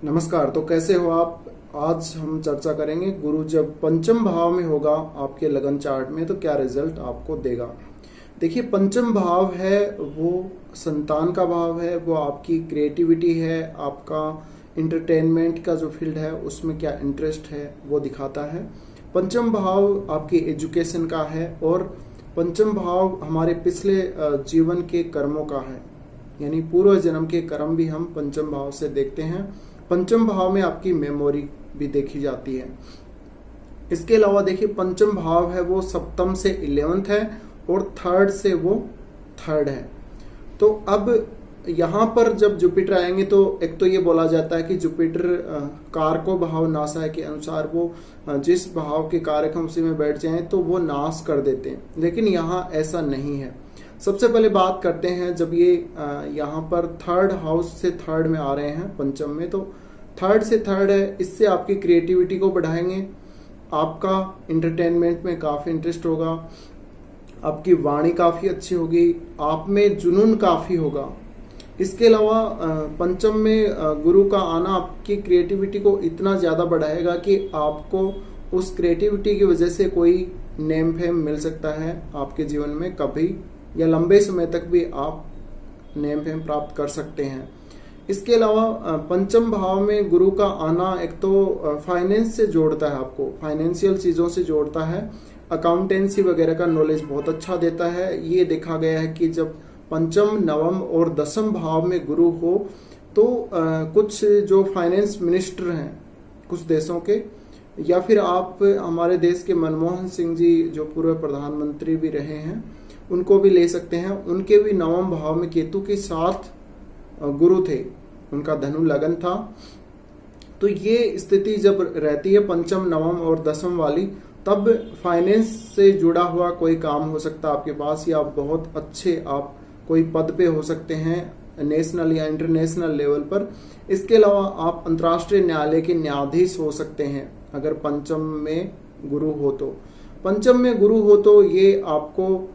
नमस्कार। तो कैसे हो आप। आज हम चर्चा करेंगे गुरु जब पंचम भाव में होगा आपके लगन चार्ट में तो क्या रिजल्ट आपको देगा। देखिए, पंचम भाव है वो संतान का भाव है, वो आपकी क्रिएटिविटी है, आपका इंटरटेनमेंट का जो फील्ड है उसमें क्या इंटरेस्ट है वो दिखाता है। पंचम भाव आपकी एजुकेशन का है और पंचम भाव हमारे पिछले जीवन के कर्मों का है, यानी पूर्व जन्म के कर्म भी हम पंचम भाव से देखते हैं। पंचम भाव में आपकी मेमोरी भी देखी जाती है। इसके अलावा देखिए, पंचम भाव है वो सप्तम से 11th है और थर्ड से वो थर्ड है। तो अब यहाँ पर जब जुपिटर आएंगे तो एक तो ये बोला जाता है कि जुपिटर कारको भाव नासा के अनुसार वो जिस भाव के कारक हम उसी में बैठ जाएं तो वो नाश कर देते हैं, लेकिन यहाँ ऐसा नहीं है। सबसे पहले बात करते हैं, जब ये यहाँ पर थर्ड हाउस से थर्ड में आ रहे हैं पंचम में, तो थर्ड से थर्ड है, इससे आपकी क्रिएटिविटी को बढ़ाएंगे, आपका इंटरटेनमेंट में काफ़ी इंटरेस्ट होगा, आपकी वाणी काफ़ी अच्छी होगी, आप में जुनून काफ़ी होगा। इसके अलावा पंचम में गुरु का आना आपकी क्रिएटिविटी को इतना ज़्यादा बढ़ाएगा कि आपको उस क्रिएटिविटी की वजह से कोई नेम फेम मिल सकता है आपके जीवन में कभी, या लंबे समय तक भी आप नेम फेम प्राप्त कर सकते हैं। इसके अलावा पंचम भाव में गुरु का आना एक तो फाइनेंस से जोड़ता है, आपको फाइनेंशियल चीज़ों से जोड़ता है, अकाउंटेंसी वगैरह का नॉलेज बहुत अच्छा देता है। ये देखा गया है कि जब पंचम, नवम और दसम भाव में गुरु हो तो कुछ जो फाइनेंस मिनिस्टर हैं कुछ देशों के, या फिर आप हमारे देश के मनमोहन सिंह जी जो पूर्व प्रधानमंत्री भी रहे हैं उनको भी ले सकते हैं। उनके भी नवम भाव में केतु के साथ गुरु थे, उनका धनु लगन था। तो ये स्थिति जब रहती है पंचम, नवम और दसम वाली, तब फाइनेंस से जुड़ा हुआ कोई काम हो सकता है आपके पास, या बहुत अच्छे आप कोई पद पे हो सकते हैं नेशनल या इंटरनेशनल लेवल पर। इसके अलावा आप अंतर्राष्ट्रीय न्यायालय के न्यायाधीश हो सकते हैं अगर पंचम में गुरु हो तो। पंचम में गुरु हो तो ये आपको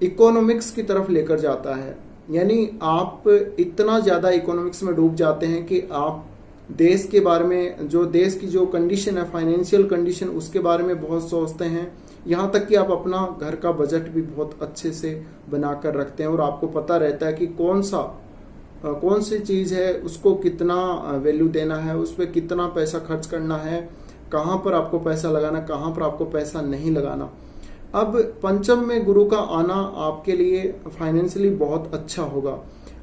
इकोनॉमिक्स की तरफ लेकर जाता है, यानी आप इतना ज़्यादा इकोनॉमिक्स में डूब जाते हैं कि आप देश के बारे में, जो देश की जो कंडीशन है, फाइनेंशियल कंडीशन, उसके बारे में बहुत सोचते हैं। यहाँ तक कि आप अपना घर का बजट भी बहुत अच्छे से बना कर रखते हैं और आपको पता रहता है कि कौन सी चीज़ है उसको कितना वैल्यू देना है, उस पर कितना पैसा खर्च करना है, कहाँ पर आपको पैसा लगाना, कहाँ पर आपको पैसा नहीं लगाना। अब पंचम में गुरु का आना आपके लिए फाइनेंशियली बहुत अच्छा होगा,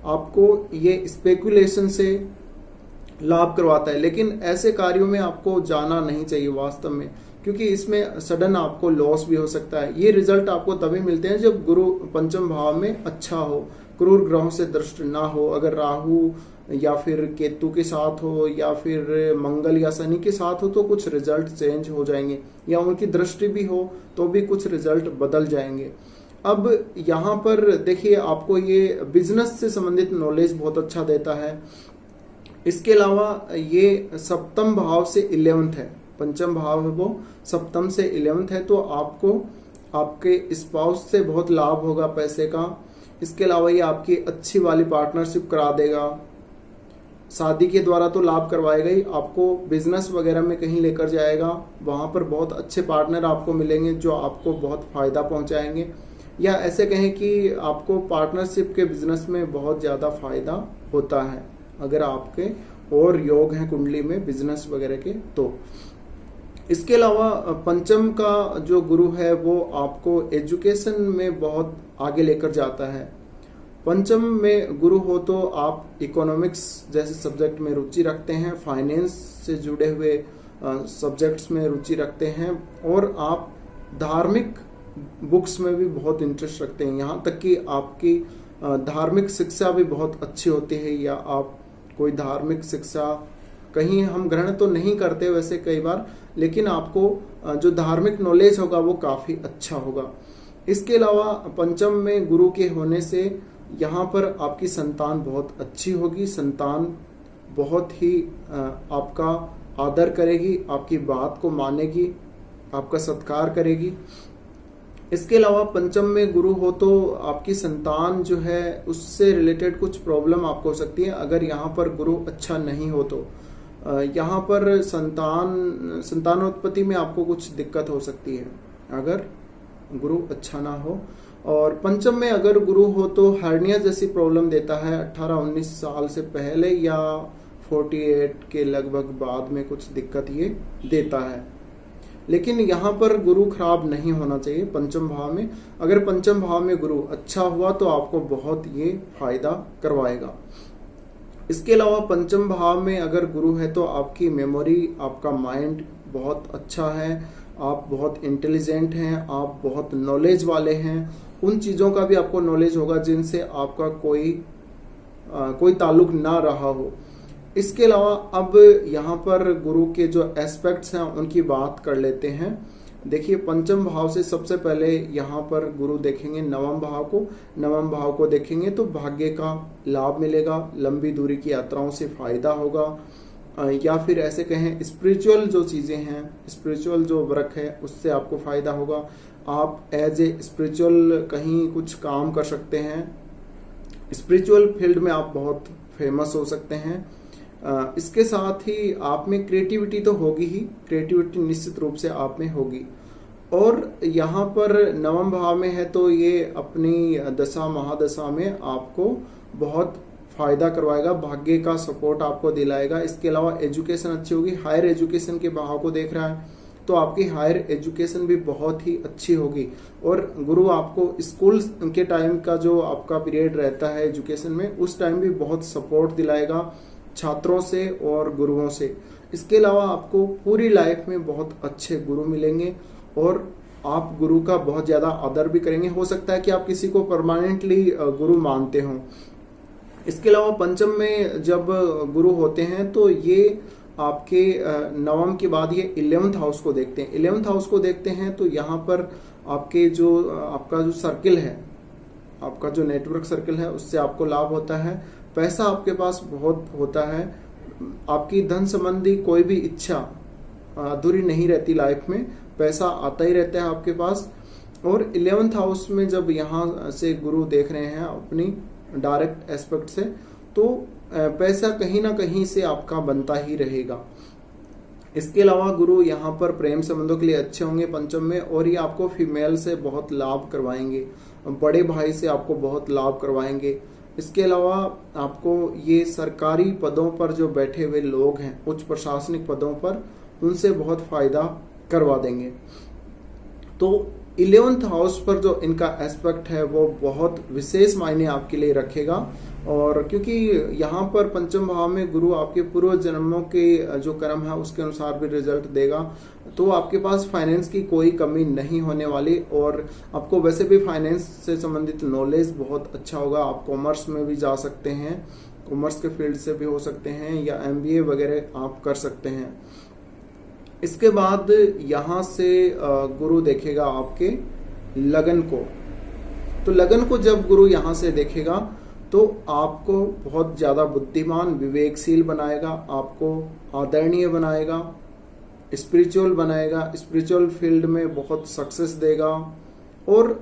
आपको ये स्पेकुलेशन से लाभ करवाता है, लेकिन ऐसे कार्यों में आपको जाना नहीं चाहिए वास्तव में, क्योंकि इसमें सडन आपको लॉस भी हो सकता है। ये रिजल्ट आपको तभी मिलते हैं जब गुरु पंचम भाव में अच्छा हो, क्रूर ग्रहों से दृष्ट ना हो। अगर राहु या फिर केतु के साथ हो या फिर मंगल या शनि के साथ हो तो कुछ रिजल्ट चेंज हो जाएंगे, या उनकी दृष्टि भी हो तो भी कुछ रिजल्ट बदल जाएंगे। अब यहाँ पर देखिए, आपको ये बिजनेस से संबंधित नॉलेज बहुत अच्छा देता है। इसके अलावा ये सप्तम भाव से 11th है, पंचम भाव है वो सप्तम से 11th है, तो आपको आपके स्पाउस से बहुत लाभ होगा पैसे का। इसके अलावा ये आपकी अच्छी वाली पार्टनरशिप करा देगा, शादी के द्वारा तो लाभ करवाएगा ही, आपको बिजनेस वगैरह में कहीं लेकर जाएगा, वहाँ पर बहुत अच्छे पार्टनर आपको मिलेंगे जो आपको बहुत फायदा पहुँचाएंगे, या ऐसे कहें कि आपको पार्टनरशिप के बिजनेस में बहुत ज़्यादा फायदा होता है अगर आपके और योग हैं कुंडली में बिजनेस वगैरह के तो। इसके अलावा पंचम का जो गुरु है वो आपको एजुकेशन में बहुत आगे लेकर जाता है। पंचम में गुरु हो तो आप इकोनॉमिक्स जैसे सब्जेक्ट में रुचि रखते हैं, फाइनेंस से जुड़े हुए सब्जेक्ट्स में रुचि रखते हैं, और आप धार्मिक बुक्स में भी बहुत इंटरेस्ट रखते हैं। यहाँ तक कि आपकी धार्मिक शिक्षा भी बहुत अच्छी होती है, या आप कोई धार्मिक शिक्षा कहीं हम ग्रहण तो नहीं करते वैसे कई बार, लेकिन आपको जो धार्मिक नॉलेज होगा वो काफ़ी अच्छा होगा। इसके अलावा पंचम में गुरु के होने से यहाँ पर आपकी संतान बहुत अच्छी होगी, संतान बहुत ही आपका आदर करेगी, आपकी बात को मानेगी, आपका सत्कार करेगी। इसके अलावा पंचम में गुरु हो तो आपकी संतान जो है उससे रिलेटेड कुछ प्रॉब्लम आपको हो सकती है अगर यहाँ पर गुरु अच्छा नहीं हो तो। यहाँ पर संतानोत्पत्ति में आपको कुछ दिक्कत हो सकती है अगर गुरु अच्छा ना हो। और पंचम में अगर गुरु हो तो हर्निया जैसी प्रॉब्लम देता है 18-19 साल से पहले या 48 के लगभग बाद में कुछ दिक्कत ये देता है। लेकिन यहाँ पर गुरु खराब नहीं होना चाहिए पंचम भाव में। अगर पंचम भाव में गुरु अच्छा हुआ तो आपको बहुत ये फायदा करवाएगा। इसके अलावा पंचम भाव में अगर गुरु है तो आपकी मेमोरी, आपका माइंड बहुत अच्छा है, आप बहुत इंटेलिजेंट हैं, आप बहुत नॉलेज वाले हैं। उन चीज़ों का भी आपको नॉलेज होगा जिनसे आपका कोई ताल्लुक ना रहा हो। इसके अलावा अब यहाँ पर गुरु के जो एस्पेक्ट्स हैं उनकी बात कर लेते हैं। देखिए पंचम भाव से सबसे पहले यहाँ पर गुरु देखेंगे नवम भाव को। नवम भाव को देखेंगे तो भाग्य का लाभ मिलेगा, लंबी दूरी की यात्राओं से फायदा होगा, या फिर ऐसे कहें स्पिरिचुअल जो चीज़ें हैं, स्पिरिचुअल जो वर्क है उससे आपको फायदा होगा। आप एज ए स्पिरिचुअल कहीं कुछ काम कर सकते हैं, स्पिरिचुअल फील्ड में आप बहुत फेमस हो सकते हैं। इसके साथ ही आप में क्रिएटिविटी तो होगी ही, क्रिएटिविटी निश्चित रूप से आप में होगी। और यहाँ पर नवम भाव में है तो ये अपनी दशा महादशा में आपको बहुत फायदा करवाएगा, भाग्य का सपोर्ट आपको दिलाएगा। इसके अलावा एजुकेशन अच्छी होगी, हायर एजुकेशन के भाव को देख रहा है तो आपकी हायर एजुकेशन भी बहुत ही अच्छी होगी। और गुरु आपको स्कूल के टाइम का जो आपका पीरियड रहता है एजुकेशन में, उस टाइम भी बहुत सपोर्ट दिलाएगा छात्रों से और गुरुओं से। इसके अलावा आपको पूरी लाइफ में बहुत अच्छे गुरु मिलेंगे और आप गुरु का बहुत ज़्यादा आदर भी करेंगे। हो सकता है कि आप किसी को परमानेंटली गुरु मानते हों। इसके अलावा पंचम में जब गुरु होते हैं तो ये आपके नवम के बाद ये 11th हाउस को देखते हैं। 11th हाउस को देखते हैं तो यहाँ पर आपका जो सर्किल है, आपका जो नेटवर्क सर्किल है उससे आपको लाभ होता है। पैसा आपके पास बहुत होता है, आपकी धन संबंधी कोई भी इच्छा अधूरी नहीं रहती लाइफ में, पैसा आता ही रहता है आपके पास। और 11th हाउस में जब यहाँ से गुरु देख रहे हैं अपनी डायरेक्ट एस्पेक्ट से, तो पैसा कहीं ना कहीं से आपका बनता ही रहेगा। इसके अलावा गुरु यहाँ पर प्रेम संबंधों के लिए अच्छे होंगे पंचम में, और ये आपको फीमेल से बहुत लाभ करवाएंगे, बड़े भाई से आपको बहुत लाभ करवाएंगे। इसके अलावा आपको ये सरकारी पदों पर जो बैठे हुए लोग हैं, उच्च प्रशासनिक पदों पर, उनसे बहुत फायदा करवा देंगे। तो 11th हाउस पर जो इनका एस्पेक्ट है वो बहुत विशेष मायने आपके लिए रखेगा। और क्योंकि यहाँ पर पंचम भाव में गुरु आपके पूर्व जन्मों के जो कर्म है उसके अनुसार भी रिजल्ट देगा, तो आपके पास फाइनेंस की कोई कमी नहीं होने वाली। और आपको वैसे भी फाइनेंस से संबंधित नॉलेज बहुत अच्छा होगा। आप कॉमर्स में भी जा सकते हैं, कॉमर्स के फील्ड से भी हो सकते हैं, या MBA वगैरह आप कर सकते हैं। इसके बाद यहाँ से गुरु देखेगा आपके लगन को। तो लगन को जब गुरु यहाँ से देखेगा तो आपको बहुत ज़्यादा बुद्धिमान, विवेकशील बनाएगा, आपको आदरणीय बनाएगा, स्पिरिचुअल बनाएगा, स्पिरिचुअल फील्ड में बहुत सक्सेस देगा। और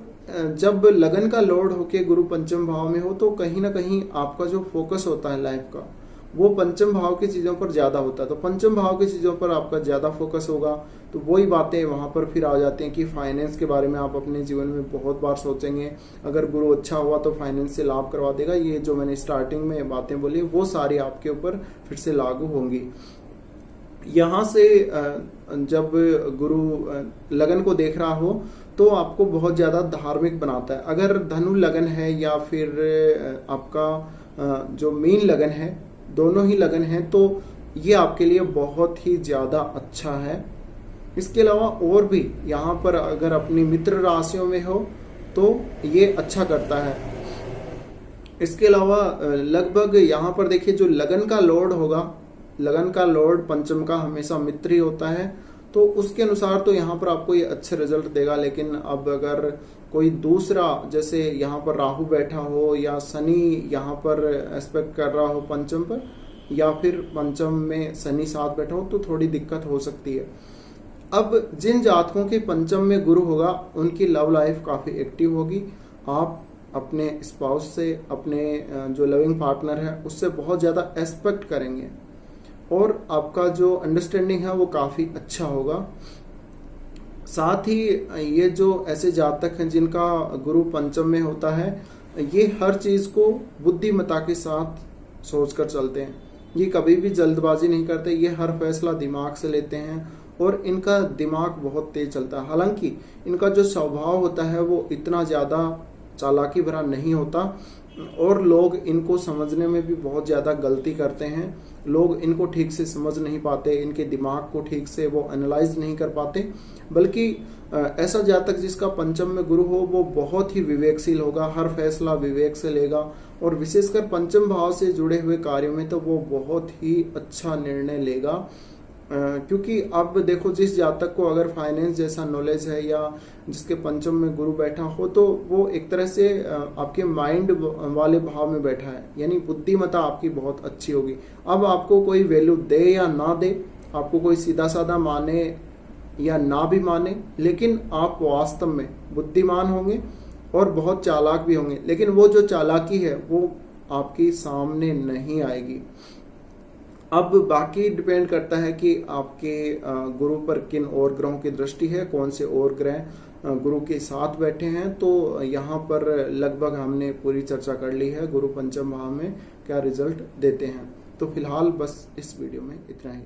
जब लगन का लॉर्ड होके गुरु पंचम भाव में हो तो कहीं ना कहीं आपका जो फोकस होता है लाइफ का, वो पंचम भाव की चीज़ों पर ज़्यादा होता है। तो पंचम भाव की चीज़ों पर आपका ज़्यादा फोकस होगा, तो वही बातें वहाँ पर फिर आ जाती हैं कि फाइनेंस के बारे में आप अपने जीवन में बहुत बार सोचेंगे। अगर गुरु अच्छा हुआ तो फाइनेंस से लाभ करवा देगा। ये जो मैंने स्टार्टिंग में बातें बोली वो सारी आपके ऊपर फिर से लागू होंगी। यहाँ से जब गुरु लगन को देख रहा हो तो आपको बहुत ज़्यादा धार्मिक बनाता है। अगर धनु लगन है या फिर आपका जो मीन लगन है, दोनों ही लगन है, तो ये आपके लिए बहुत ही ज़्यादा अच्छा है। इसके अलावा और भी यहाँ पर अगर अपनी मित्र राशियों में हो तो ये अच्छा करता है। इसके अलावा लगभग यहाँ पर देखिए जो लगन का लॉर्ड होगा, लगन का लॉर्ड पंचम का हमेशा मित्र ही होता है, तो उसके अनुसार तो यहाँ पर आपको ये अच्छे रिजल्ट देगा। लेकिन अब अगर कोई दूसरा, जैसे यहाँ पर राहु बैठा हो या शनि यहाँ पर एस्पेक्ट कर रहा हो पंचम पर, या फिर पंचम में शनि साथ बैठा हो, तो थोड़ी दिक्कत हो सकती है। अब जिन जातकों के पंचम में गुरु होगा उनकी लव लाइफ काफ़ी एक्टिव होगी। आप अपने स्पाउस से, अपने जो लविंग पार्टनर है उससे बहुत ज़्यादा एक्सपेक्ट करेंगे। और आपका जो अंडरस्टैंडिंग है वो काफी अच्छा होगा। साथ ही ये जो ऐसे जातक हैं जिनका गुरु पंचम में होता है, ये हर चीज को बुद्धिमता के साथ सोचकर चलते हैं। ये कभी भी जल्दबाजी नहीं करते, ये हर फैसला दिमाग से लेते हैं और इनका दिमाग बहुत तेज चलता है। हालांकि इनका जो स्वभाव होता है वो इतना ज्यादा चालाकी भरा नहीं होता और लोग इनको समझने में भी बहुत ज्यादा गलती करते हैं। लोग इनको ठीक से समझ नहीं पाते, इनके दिमाग को ठीक से वो एनालाइज नहीं कर पाते। बल्कि ऐसा जातक जिसका पंचम में गुरु हो वो बहुत ही विवेकशील होगा, हर फैसला विवेक से लेगा और विशेषकर पंचम भाव से जुड़े हुए कार्यों में तो वो बहुत ही अच्छा निर्णय लेगा। क्योंकि अब देखो, जिस जातक को अगर फाइनेंस जैसा नॉलेज है या जिसके पंचम में गुरु बैठा हो, तो वो एक तरह से आपके माइंड वाले भाव में बैठा है, यानी बुद्धिमत्ता आपकी बहुत अच्छी होगी। अब आपको कोई वैल्यू दे या ना दे, आपको कोई सीधा साधा माने या ना भी माने, लेकिन आप वास्तव में बुद्धिमान होंगे और बहुत चालाक भी होंगे। लेकिन वो जो चालाकी है वो आपकी सामने नहीं आएगी। अब बाकी डिपेंड करता है कि आपके गुरु पर किन और ग्रहों की दृष्टि है, कौन से और ग्रह गुरु के साथ बैठे हैं। तो यहाँ पर लगभग हमने पूरी चर्चा कर ली है गुरु पंचम भाव में क्या रिजल्ट देते हैं। तो फिलहाल बस इस वीडियो में इतना ही।